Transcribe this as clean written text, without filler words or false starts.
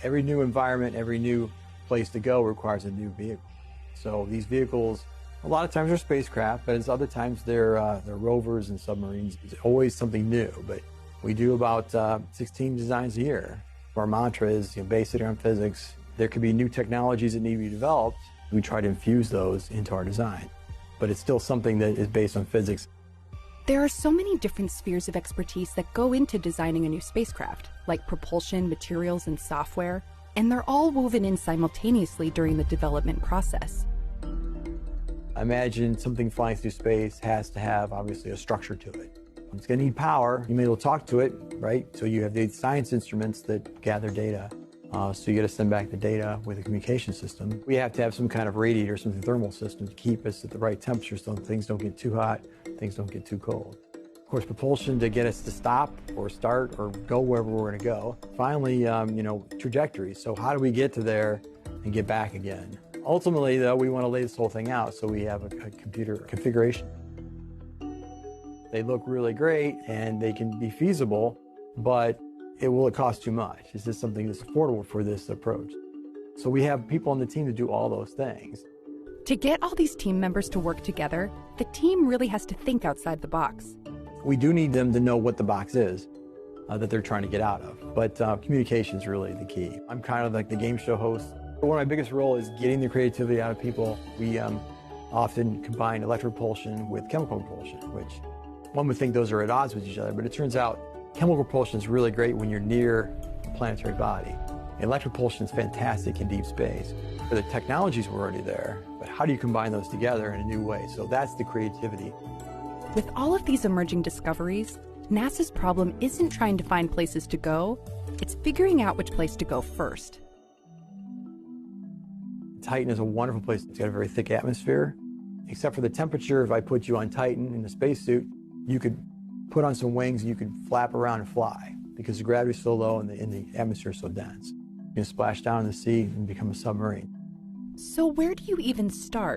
Every new environment, every new place to go requires a new vehicle. So these vehicles, a lot of times they're spacecraft, but it's other times they're rovers and submarines. It's always something new, but we do about 16 designs a year. Our mantra is, based on physics. There could be new technologies that need to be developed. We try to infuse those into our design, but it's still something that is based on physics. There are so many different spheres of expertise that go into designing a new spacecraft, like propulsion, materials, and software, and they're all woven in simultaneously during the development process. Imagine something flying through space has to have, obviously, a structure to it. It's going to need power. You may be able to talk to it, right? So you have these science instruments that gather data. So you got to send back the data with a communication system. We have to have some kind of radiator, some thermal system to keep us at the right temperature so things don't get too hot, things don't get too cold. Of course, propulsion to get us to stop or start or go wherever we're going to go. Finally, trajectories. So how do we get to there and get back again? Ultimately, though, we want to lay this whole thing out so we have a computer configuration. They look really great and they can be feasible, but will it cost too much? Is this something that's affordable for this approach? So we have people on the team to do all those things. To get all these team members to work together, the team really has to think outside the box. We do need them to know what the box is that they're trying to get out of, but communication is really the key. I'm kind of like the game show host. One of my biggest roles is getting the creativity out of people. We often combine electric propulsion with chemical propulsion, which one would think those are at odds with each other, but it turns out chemical propulsion is really great when you're near a planetary body. Electric propulsion is fantastic in deep space. The technologies were already there, but how do you combine those together in a new way? So that's the creativity. With all of these emerging discoveries, NASA's problem isn't trying to find places to go, it's figuring out which place to go first. Titan is a wonderful place. It's got a very thick atmosphere. Except for the temperature, if I put you on Titan in a spacesuit, you could put on some wings and you could flap around and fly because the gravity is so low and the atmosphere is so dense. You can splash down in the sea and become a submarine. So where do you even start?